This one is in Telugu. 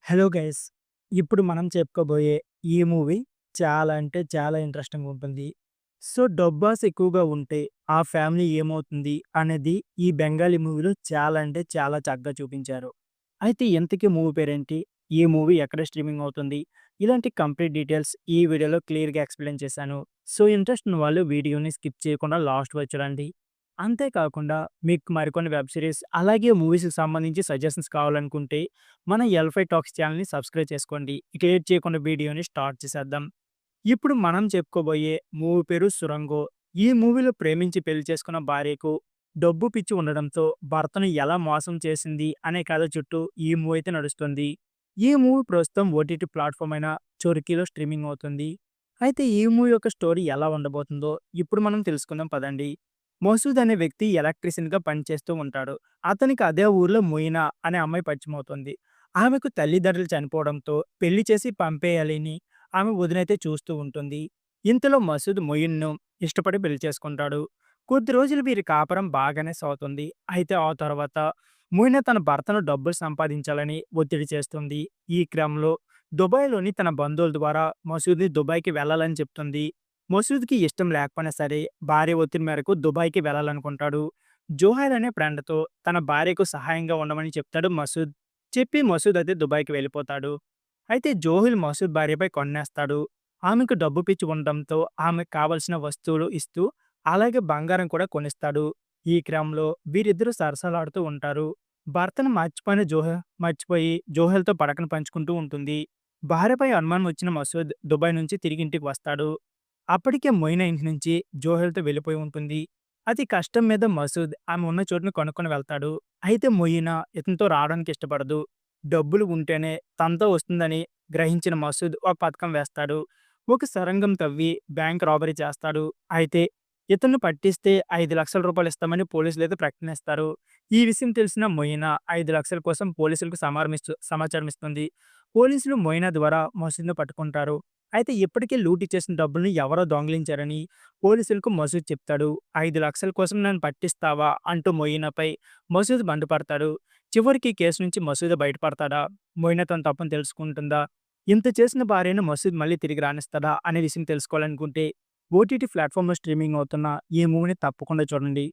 Hello guys! ఇప్పుడు మనం చెప్పుకోబోయే ఈ మూవీ చాలా అంటే చాలా ఇంట్రెస్టింగ్‌గా ఉంటుంది. సో, డబ్బాస్ ఎక్కువగా ఉంటే ఆ ఫ్యామిలీ ఏమవుతుంది అనేది ఈ బెంగాలీ మూవీలో చాలా అంటే చాలా చక్కగా చూపించారు. అయితే ఇంతకీ మూవీ పేరేంటి? ఈ మూవీ ఎక్కడ స్ట్రీమింగ్ అవుతుంది? ఇలాంటి కంప్లీట్ డీటెయిల్స్ ఈ వీడియోలో క్లియర్‌గా ఎక్స్‌ప్లెయిన్ చేశాను. సో, ఇంట్రెస్ట్ ఉన్న వాళ్ళు వీడియోని స్కిప్ చేయకుండా లాస్ట్ వరకు చూడండి. అంతేకాకుండా మీకు మరికొన్ని వెబ్ సీరీస్ అలాగే మూవీస్‌కి సంబంధించి సజెషన్స్ కావాలనుకుంటే మన ఎల్5 టాక్స్ ఛానల్‌ని సబ్స్క్రైబ్ చేసుకోండి. ఇక లేట్ చేయకుండా వీడియోని స్టార్ట్ చేసేద్దాం. ఇప్పుడు మనం చెప్పుకోబోయే మూవీ పేరు 'సురంగో'. ఈ మూవీలో ప్రేమించి పెళ్లి చేసుకున్న భార్యకు డబ్బు పిచ్చి ఉండడంతో భర్తను ఎలా మోసం చేసింది అనే కథ చుట్టూ ఈ మూవీ అయితే నడుస్తుంది. ఈ మూవీ ప్రస్తుతం ఓటీటీ ప్లాట్‌ఫామ్ అయిన 'చొరకీలో' స్ట్రీమింగ్ అవుతుంది. అయితే ఈ మూవీ యొక్క స్టోరీ ఎలా ఉండబోతుందో ఇప్పుడు మనం తెలుసుకుందాం పదండి. మసూద్ అనే వ్యక్తి ఎలక్ట్రీషియన్‌గా పనిచేస్తూ ఉంటాడు. అతనికి అదే ఊర్లో మొయినా అనే అమ్మాయి పరిచయమవుతుంది. ఆమెకు తల్లిదండ్రులు చనిపోవడంతో పెళ్లి చేసి పంపేయాలని ఆమె వదినైతే చూస్తూ ఉంటుంది. ఇంతలో మసూద్ మొయిన్‌ను ఇష్టపడి పెళ్లి చేసుకుంటాడు. కొద్ది రోజులు వీరి కాపురం బాగానే సాగుతుంది. అయితే ఆ తర్వాత మొయినా తన భర్తను డబ్బులు సంపాదించాలని ఒత్తిడి చేస్తుంది. ఈ క్రమంలో దుబాయ్‌లోని తన బంధువుల ద్వారా మసూద్‌ని దుబాయ్‌కి వెళ్ళాలని చెప్తుంది. మసూద్‌కి ఇష్టం లేకపోయినా సరే భార్య ఒత్తిడి మేరకు దుబాయ్‌కి వెళ్ళాలనుకుంటాడు. జోహైర్ అనే ఫ్రెండ్‌తో తన భార్యకు సహాయంగా ఉండమని చెప్తాడు మసూద్. చెప్పి మసూద్ అయితే దుబాయ్‌కి వెళ్ళిపోతాడు. అయితే జోహిల్ మసూద్ భార్యపై కన్నేస్తాడు. ఆమెకు డబ్బు పిచ్చి ఉండడంతో ఆమెకు కావలసిన వస్తువులు ఇస్తూ అలాగే బంగారం కూడా కొనిస్తాడు. ఈ క్రమంలో వీరిద్దరూ సరసాలాడుతూ ఉంటారు. భర్తను మర్చిపోయి జోహెల్‌తో పడకను పంచుకుంటూ ఉంటుంది. భార్యపై అనుమానం వచ్చిన మసూద్ దుబాయ్ నుంచి తిరిగి ఇంటికి వస్తాడు. అప్పటికే మొయినా ఇంటి నుంచి జోహెల్‌తో వెళ్ళిపోయి ఉంటుంది. అతి కష్టం మీద మసూద్ ఆమె ఉన్న చోటుని కనుక్కొని వెళ్తాడు. అయితే మొయినా ఇతనితో రావడానికి ఇష్టపడదు. డబ్బులు ఉంటేనే తనతో వస్తుందని గ్రహించిన మసూద్ ఒక పథకం వేస్తాడు. ఒక సొరంగం తవ్వి బ్యాంక్ రాబరీ చేస్తాడు. అయితే ఇతన్ని పట్టిస్తే రూ. 5,00,000 ఇస్తామని పోలీసులైతే ప్రకటనిస్తారు. ఈ విషయం తెలిసిన మొయినా 5,00,000 కోసం పోలీసులకు సమాచారం ఇస్తుంది. పోలీసులు మొయినా ద్వారా మసూద్‌ని పట్టుకుంటారు. అయితే ఇప్పటికే లూటీ చేసిన డబ్బుల్ని ఎవరో దొంగిలించారని పోలీసులకు మసూద్ చెప్తాడు. 5,00,000 కోసం నన్ను పట్టిస్తావా అంటూ మొయినాపై మసూద్ మండిపడతాడు. చివరికి ఈ కేసు నుంచి మసూద్ బయటపడతాడా? మొయినా తన తప్పును తెలుసుకుంటుందా? ఇంత చేసిన భార్యను మసూద్ మళ్ళీ తిరిగి రానిస్తాడా అనే విషయం తెలుసుకోవాలనుకుంటే ఓటీటీ ప్లాట్‌ఫామ్‌లో స్ట్రీమింగ్ అవుతున్న ఈ మూవీని తప్పకుండా చూడండి.